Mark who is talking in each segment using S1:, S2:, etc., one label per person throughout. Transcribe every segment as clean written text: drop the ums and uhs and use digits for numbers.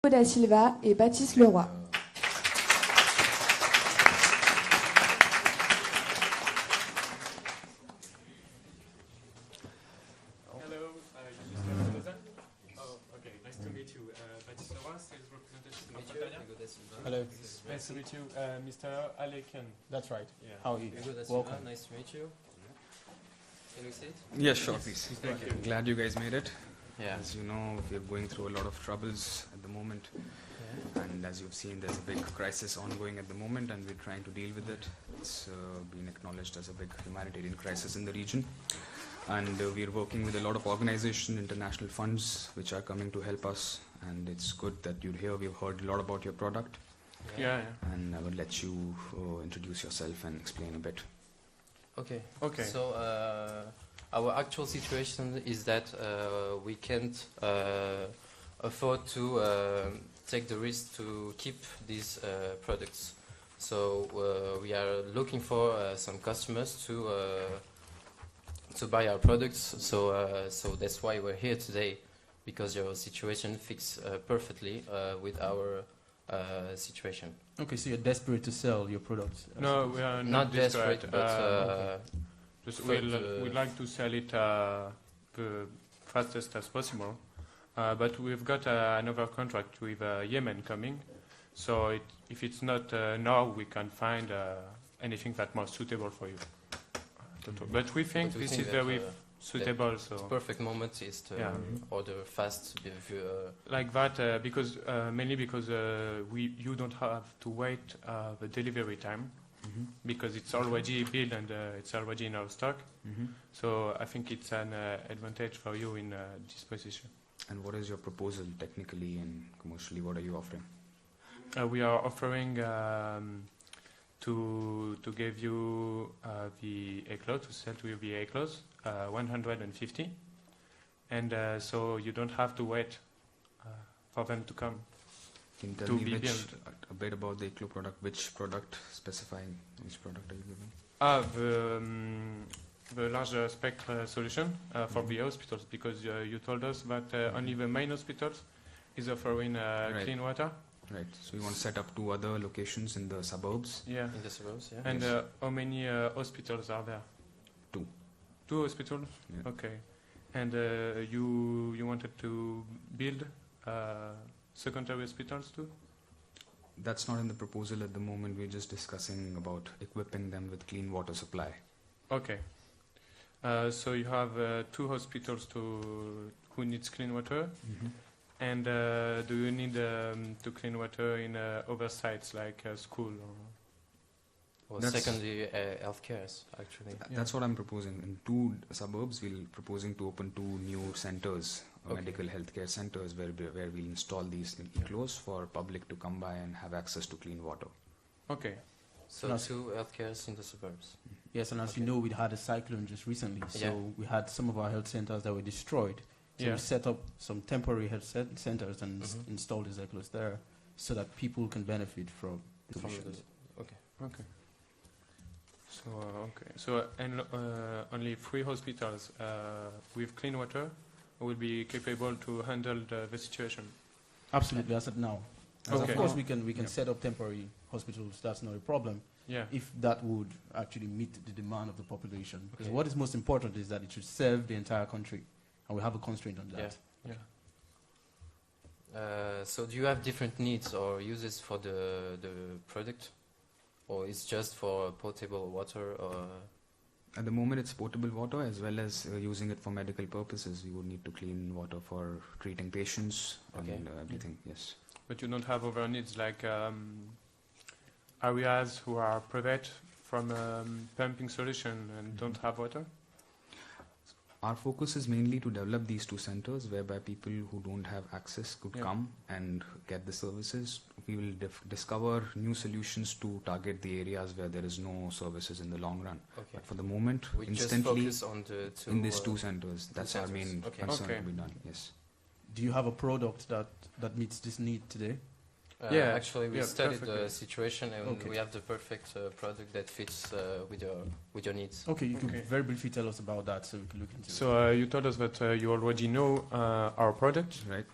S1: Da Silva et Baptiste Leroy.
S2: Hello. Nice to meet you, Mr. Aleken. That's right. Yeah. How are you? Welcome.
S3: Nice to meet you. Can we sit?
S4: Yeah, sure, please.
S2: Thank you.
S4: Glad you guys made it.
S3: Yeah.
S4: As you know, we're going through a lot of troubles at the moment.
S3: Yeah.
S4: And as you've seen, there's a big crisis ongoing at the moment, and we're trying to deal with it. It's been acknowledged as a big humanitarian crisis in the region. And we're working with a lot of organizations, international funds, which are coming to help us. And it's good that you're here. We've heard a lot about your product.
S2: Yeah.
S4: And I will let you introduce yourself and explain a bit.
S3: Okay.
S2: Okay.
S3: So our actual situation is that we can't afford to take the risk to keep these products. So we are looking for some customers to buy our products. So that's why we're here today, because your situation fits perfectly with our situation.
S5: Okay, so you're desperate to sell your products?
S2: No, we are
S3: Not desperate, but
S2: okay. Just we'd like to sell it the fastest as possible. But we've got another contract with Yemen coming. So if it's not now, we can find anything that's more suitable for you. But we think
S3: But we
S2: this
S3: think
S2: is
S3: that,
S2: very suitable. So
S3: perfect moment is to order fast.
S2: like that, because mainly because you don't have to wait the delivery time, because it's already built and it's already in our stock. So I think it's an advantage for you in this position.
S4: And what is your proposal technically and commercially? What are you offering?
S2: We are offering to give you the A-clause, to sell to you the A-clause, 150, and so you don't have to wait for them to come.
S4: Can you
S2: to
S4: tell me
S2: be built.
S4: a bit about the Eclo product? Which product, specifying which product are you giving?
S2: The larger spectrum solution for the hospitals, because you told us that only the main hospitals is offering clean water.
S4: Right. So you want to set up 2 other locations in the suburbs?
S2: Yeah.
S3: In the suburbs, yeah.
S2: And how many hospitals are there?
S4: 2.
S2: 2 hospitals?
S4: Yeah.
S2: Okay. And you wanted to build secondary hospitals too?
S4: That's not in the proposal at the moment. We're just discussing about equipping them with clean water supply.
S2: Okay. So you have 2 hospitals who needs clean water. And do you need to clean water in other sites like school?
S3: Or secondary healthcare, actually.
S4: That's what I'm proposing. In 2 suburbs, we're proposing to open 2 new centers, medical healthcare centers, where we'll install these Eclos for public to come by and have access to clean water.
S2: Okay.
S3: So 2 healthcares in the suburbs.
S5: Yes, and as you know, we had a cyclone just recently, so we had some of our health centers that were destroyed. So we set up some temporary health centers and installed these Eclos there, so that people can benefit from the solutions.
S2: Okay. So and only 3 hospitals with clean water will be capable to handle the situation.
S5: Absolutely, as of now. Of course, we can set up temporary hospitals. That's not a problem.
S2: Yeah.
S5: If that would actually meet the demand of the population, because what is most important is that it should serve the entire country, and we have a constraint on that.
S3: So do you have different needs or uses for the product, or it's just for potable water? Or
S4: at the moment, it's potable water as well as using it for medical purposes. We would need to clean water for treating patients and everything. Yes.
S2: But you don't have other needs like areas who are private from pumping solution and don't have water?
S4: Our focus is mainly to develop these 2 centers whereby people who don't have access could come and get the services. We will discover new solutions to target the areas where there is no services in the long run. But for the moment,
S3: we
S4: instantly
S3: just focus on the 2
S4: in these 2 centers. That's our main concern to be done. Yes.
S5: Do you have a product that meets this need today?
S3: Actually, we studied the situation, and we have the perfect product that fits with your needs.
S5: Okay, you could very briefly tell us about that, so we can look into it.
S2: So you told us that you already know our product,
S4: right?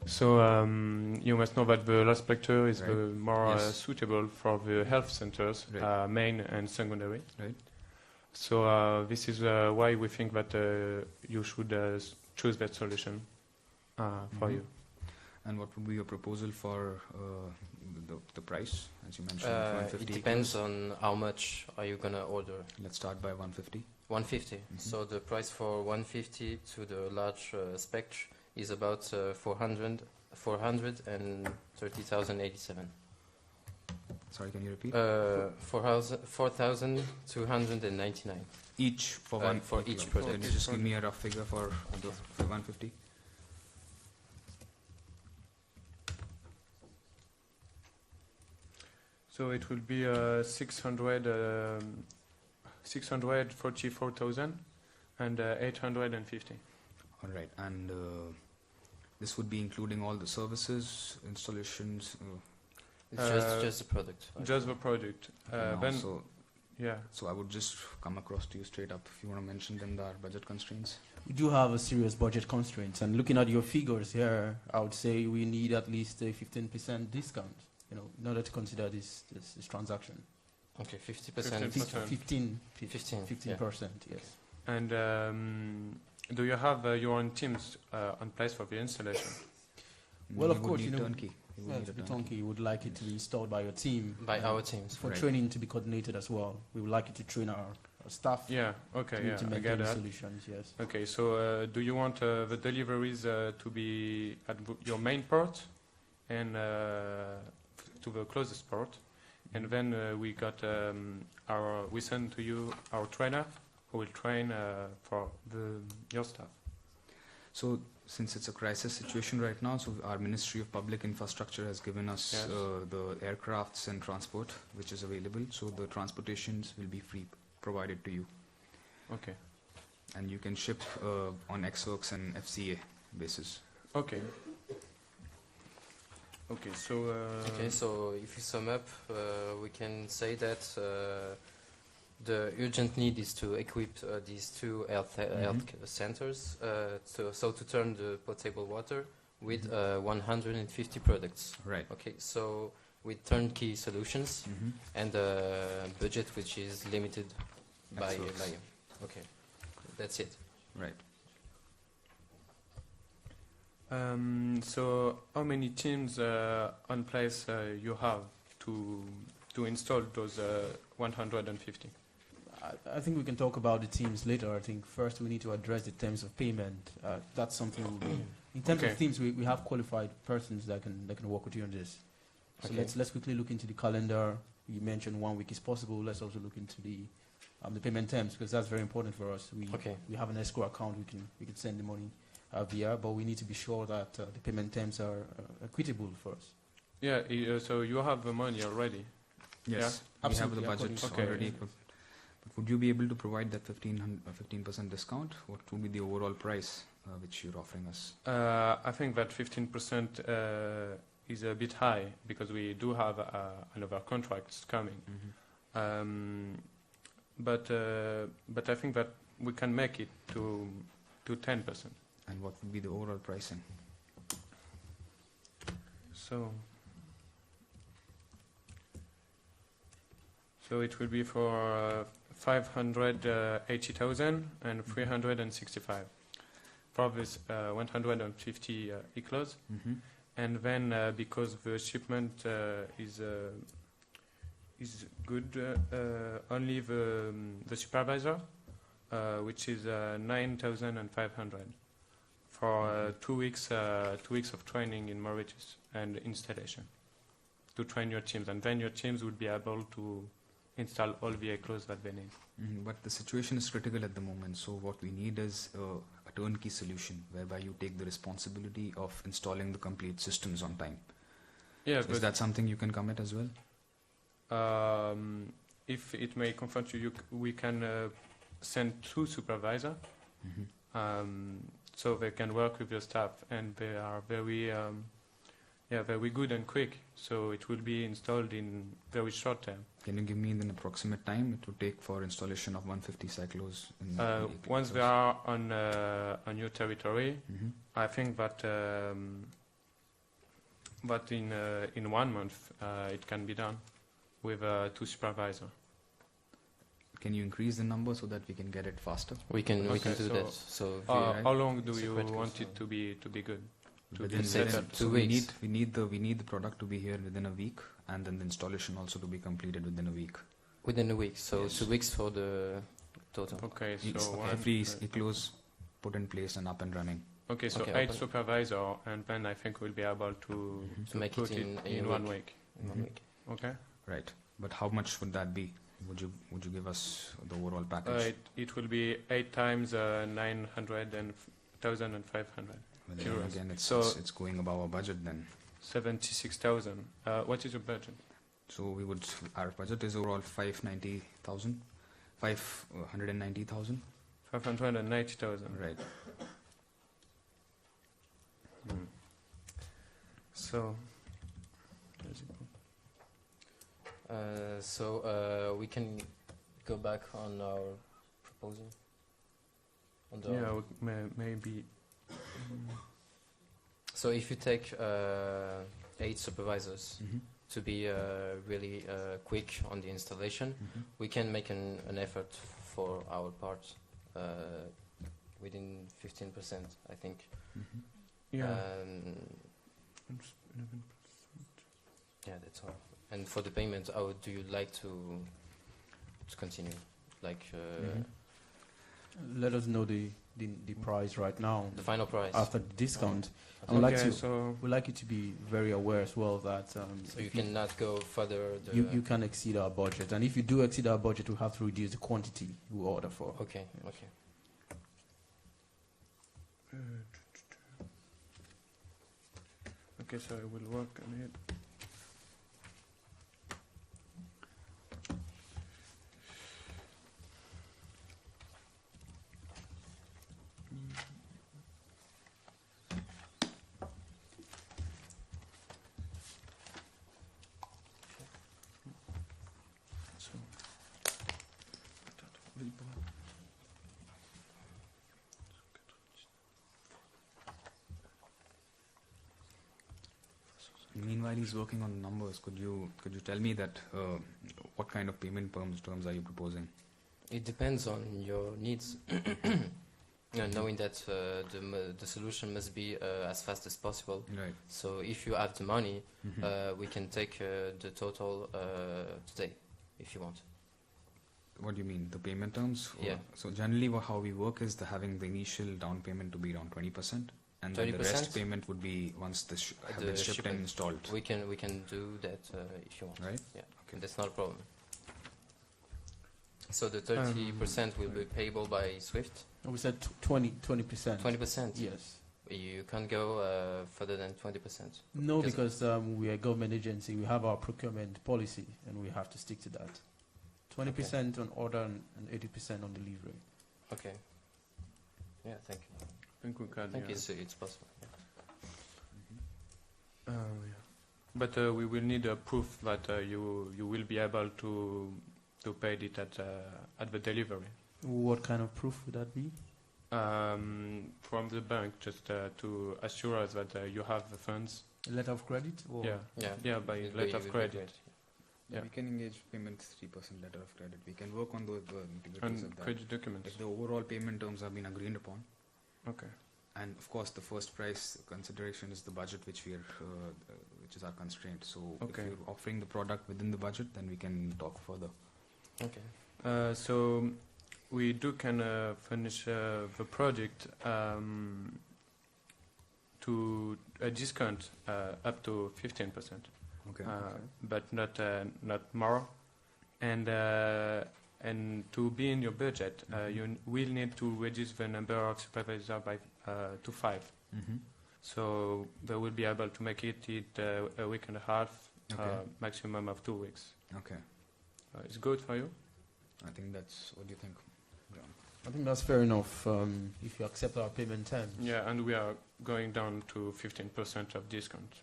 S2: So you must know that the last lecture is
S4: Right.
S2: the more
S4: Yes.
S2: suitable for the health centers,
S4: Right.
S2: main and secondary.
S4: Right.
S2: So this is why we think that you should choose that solution for
S4: Mhm.
S2: you.
S4: And what would be your proposal for the price, as you mentioned?
S3: It
S4: 150
S3: depends
S4: kilos?
S3: on how much are you gonna order.
S4: Let's start by 150.
S3: 150.
S4: Mhm.
S3: So the price for 150 to the large spec is about 430,087.
S4: Sorry, can you repeat?
S3: 4,299
S4: Each for one
S3: for each product.
S4: Can you just give me a rough figure for 150?
S2: So it will be 644,000 and 850.
S4: All right, and this would be including all the services, installations.
S3: It's just the product.
S2: Just the product. Then, yeah.
S4: So I would just come across to you straight up if you want to mention them, our budget constraints.
S5: We do have a serious budget constraints, and looking at your figures here, I would say we need at least a 15% discount, in order to consider this transaction.
S3: Okay, 50%.
S2: 15%.
S5: 15%, yes.
S2: And do you have your own teams on place for the installation?
S5: Well,
S4: You
S5: of
S4: would
S5: course,
S4: need
S5: you know,
S4: turnkey. You would
S5: Yes,
S4: need a
S5: the
S4: turnkey.
S5: turnkey would like it to be installed by your team.
S3: By our teams.
S5: For
S4: Right.
S5: training to be coordinated as well. We would like you to train our staff
S2: Yeah, okay,
S5: to
S2: yeah, I
S5: implement
S2: get
S5: the
S2: that.
S5: solutions, yes.
S2: Okay, so do you want the deliveries to be at your main port and to the closest port? And then we send to you our trainer who will train for your staff.
S4: So, since it's a crisis situation right now, so our Ministry of Public Infrastructure has given us
S2: Yes.
S4: the aircrafts and transport which is available. So the transportations will be free, provided to you,
S2: Okay.
S4: and you can ship on XWorks and FCA basis.
S2: Okay. Okay, so
S3: Okay, so if you sum up, we can say that the urgent need is to equip these two health centers, so to turn the potable water with 150 products.
S4: Right.
S3: Okay, so with turnkey solutions and a budget which is limited by you. Okay, that's it.
S4: Right.
S2: So how many teams on place you have to install those 150?
S5: I think we can talk about the teams later. I think first we need to address the terms of payment. That's something in terms
S2: Okay.
S5: of teams, we have qualified persons that can work with you on this. So
S3: Okay.
S5: let's quickly look into the calendar. You mentioned 1 week is possible. Let's also look into the payment terms, because that's very important for us. We have an escrow account. We can send the money via, but we need to be sure that the payment terms are equitable for us.
S2: Yeah, so you have the money already.
S4: Yes. We have
S5: Absolutely,
S4: the budget
S2: according- Okay.
S4: already. But would you be able to provide that 15% discount? What would be the overall price which you're offering us?
S2: I think that 15% is a bit high because we do have another contracts coming. But I think that we can make it to 10%.
S4: And what would be the overall pricing?
S2: So it will be for 580,000 and 365 for this 150 e-close. And then because the shipment is good, only the supervisor, which is 9,500 for 2 weeks. 2 weeks of training in Mauritius and installation to train your teams, and then your teams would be able to install all vehicles that they need.
S4: But the situation is critical at the moment, so what we need is a turnkey solution whereby you take the responsibility of installing the complete systems on time.
S2: Yeah,
S4: So is that something you can commit as well?
S2: If it may comfort you, we can send 2 supervisors, so they can work with your staff, and they are very good and quick. So it will be installed in very short time.
S4: Can you give me an approximate time it would take for installation of 150 cyclos?
S2: Once they are on your territory, I think that but in 1 month it can be done with 2 supervisors.
S4: Can you increase the number so that we can get it faster?
S3: We can
S2: Okay,
S3: do
S2: so,
S3: that. So
S2: How long do
S3: It's a
S2: you
S3: critical
S2: want it
S3: zone.
S2: to be good? To
S4: Within
S2: be set up?
S3: 2
S4: we
S3: weeks.
S4: need the product to be here within a week, and then the installation also to be completed within a week.
S3: Within a week. So
S4: Yes.
S3: 2 weeks for the total.
S2: Okay,
S4: It's
S2: so
S4: every close put in place and up and running.
S2: okay, so
S3: Okay,
S2: 8
S3: open.
S2: supervisor, and then I think we'll be able to
S3: To make
S2: put
S3: it in a
S2: 1
S3: week.
S2: week.
S3: In 1
S4: Mhm.
S3: week.
S2: Okay.
S4: Right. But how much would that be? Would you give us the overall package?
S2: It will be 8 times 900 and 1,500.
S4: Well, then
S2: euros.
S4: again, it's,
S2: So-
S4: it's going above our budget then.
S2: 76,000. What is your budget?
S4: So our budget is overall 590,000, 590,000.
S2: 590,000.
S4: Right.
S2: Hmm. So,
S3: We can go back on our proposal. On the
S2: yeah, maybe.
S3: So if you take 8 supervisors
S4: Mm-hmm.
S3: to be really quick on the installation,
S4: Mm-hmm.
S3: we can make an effort for our part within 15%, I think.
S4: Mm-hmm.
S2: Yeah.
S3: Yeah, that's all. And for the payment, how do you like to continue? Like
S4: Mhm.
S5: Let us know the price right now
S3: the final price?
S5: after the discount. I
S3: Okay.
S5: would like
S2: Okay,
S5: to.
S2: so
S5: We'd like you to be very aware as well that
S3: So you
S5: if
S3: cannot go further.
S5: you can exceed our budget, and if you do exceed our budget, we have to reduce the quantity we order for.
S3: Okay, okay.
S2: okay, so I will work on it. So,
S4: Meanwhile, he's working on numbers. Could you tell me that what kind of payment terms are you proposing?
S3: It depends on your needs. Knowing that the solution must be as fast as possible.
S4: Right.
S3: So if you have the money,
S4: Mhm.
S3: we can take the total today, if you want.
S4: What do you mean? The payment terms?
S3: Yeah.
S4: So generally, how we work is having the initial down payment to be around 20%, and then the
S3: 20%?
S4: rest payment would be once have
S3: The
S4: been shipped
S3: shipment.
S4: and installed.
S3: We can do that if you want.
S4: Right?
S3: Yeah.
S4: Okay.
S3: That's not a problem. So the 30% will be payable by SWIFT.
S5: We said 20%.
S3: 20%.
S5: Yes.
S3: You can't go further than 20%.
S5: No,
S3: Because-
S5: because we are a government agency. We have our procurement policy, and we have to stick to that. 20% on order and 80% on delivery.
S3: Okay. Yeah, thank you.
S2: I think we can.
S3: I think
S2: yeah.
S3: it's possible. Yeah.
S2: Yeah. But we will need a proof that you will be able to pay it at the delivery.
S5: What kind of proof would that be?
S2: From the bank, just to assure us that you have the funds.
S5: A letter of credit? Or
S2: Yeah,
S3: Yeah.
S2: by
S3: It
S2: letter of
S3: would be
S2: credit.
S3: great.
S2: Yeah.
S4: We can engage payment 3% letter of credit. We can work on the nitty-gritties
S2: And
S4: of that.
S2: credit documents.
S4: If the overall payment terms have been agreed upon,
S2: Okay.
S4: and of course the first price consideration is the budget which which is our constraint. So
S2: Okay.
S4: if you're offering the product within the budget, then we can talk further.
S3: Okay.
S2: So we can finish the project to a discount up to 15%,
S4: Okay.
S2: but not more. And to be in your budget, you will need to reduce the number of supervisors by to 5.
S4: Mm-hmm.
S2: So they will be able to make it a week and a half,
S4: Okay.
S2: maximum of 2 weeks.
S4: Okay.
S2: It's good for you?
S4: I think that's. What do you think, John?
S5: I think that's fair enough if you accept our payment terms.
S2: Yeah, and we are going down to 15% of discount.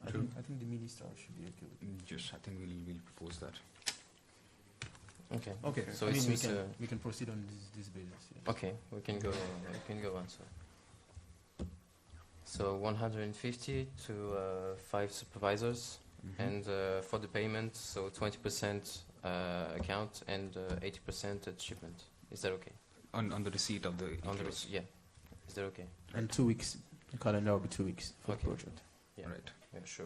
S5: I think the minister should be okay with it.
S4: Just, I think we'll propose that.
S3: Okay.
S5: Okay,
S3: So
S5: I
S3: it
S5: mean,
S3: seems,
S5: we can proceed on this basis. Yeah.
S3: Okay, we can go on. So So 150 to 5 supervisors, and for the payment, so 20% account and 80% at shipment. Is that okay?
S4: On the receipt of the
S3: On the receipt, yeah. Is that okay?
S5: And 2 weeks, the calendar will be 2 weeks for the project.
S3: Yeah.
S4: Right.
S3: Yeah, sure.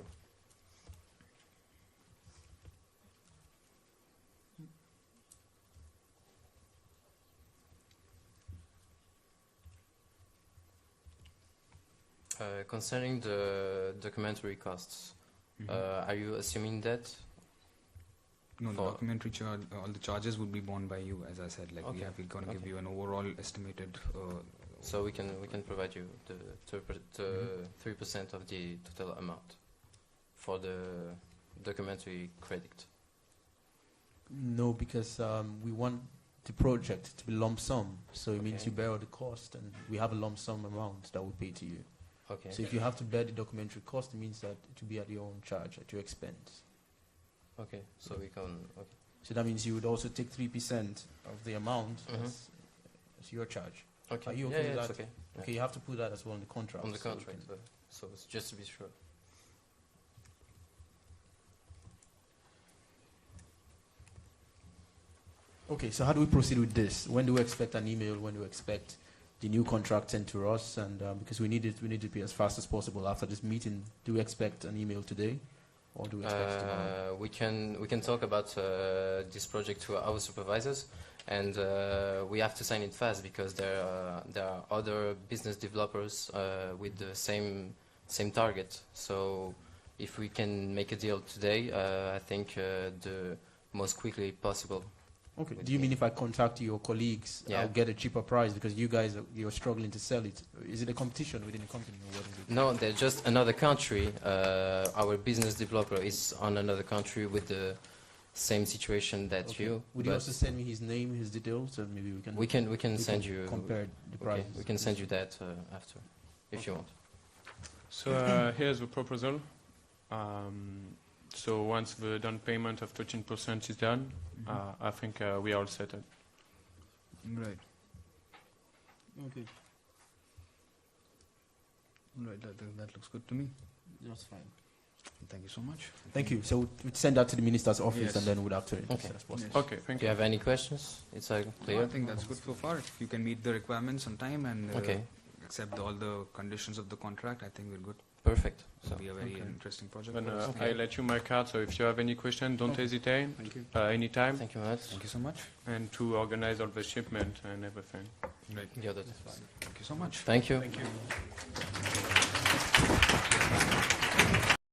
S3: Concerning the documentary costs, are you assuming that?
S4: No, the documentary charge, all the charges would be borne by you, as I said. Like we're going to give you an overall estimated.
S3: So we can provide you the 3% of the total amount for the documentary credit.
S5: No, because we want the project to be lump sum, so it means you bear all the cost, and we have a lump sum amount that we pay to you.
S3: Okay.
S5: So if you have to bear the documentary cost, it means that it will be at your own charge, at your expense.
S3: Okay, so we can. Okay.
S5: So that means you would also take 3% of the amount as your charge.
S3: Okay.
S5: Are you okay with that?
S3: Okay.
S5: Okay, you have to put that as well in the contract.
S3: On the contract, so it's just to be sure.
S5: Okay, so how do we proceed with this? When do we expect an email? When do we expect the new contract sent to us? And because we need to be as fast as possible after this meeting. Do we expect an email today, or do we expect tomorrow?
S3: We can talk about this project to our supervisors, and we have to sign it fast because there are other business developers with the same target. So if we can make a deal today, I think the most quickly possible.
S5: Okay. Do you mean if I contact your colleagues, I'll get a cheaper price because you're struggling to sell it? Is it a competition within the company, or what is it?
S3: No, they're just another country. Our business developer is on another country with the same situation that you.
S5: Would you also send me his name, his details, and maybe we can.
S3: We can send you.
S5: Compare the prices.
S3: Okay, we can send you that after, if you want.
S2: So here's the proposal. So once the down payment of 13% is done, I think we are all settled.
S4: Right. Okay. Right, that looks good to me.
S5: That's fine.
S4: Thank you so much.
S5: Thank you. So we'd send that to the minister's office,
S4: Yes.
S5: and then we'd act on it as
S3: Okay.
S5: soon as possible.
S2: Okay, thank
S3: Do you have any questions? It's clear.
S4: I think that's good so far. If you can meet the requirements on time and
S3: Okay.
S4: accept all the conditions of the contract, I think we're good.
S3: Perfect.
S4: It'll
S3: So
S4: be a very interesting project.
S2: And
S4: for us.
S2: I let you my card, so if you have any question, don't hesitate.
S4: Thank you.
S2: Anytime.
S3: thank you much.
S4: Thank you so much.
S2: And to organize all the shipment and everything.
S4: Right.
S3: Yeah, that's
S4: Thank you so much.
S3: Thank you.
S2: Thank you.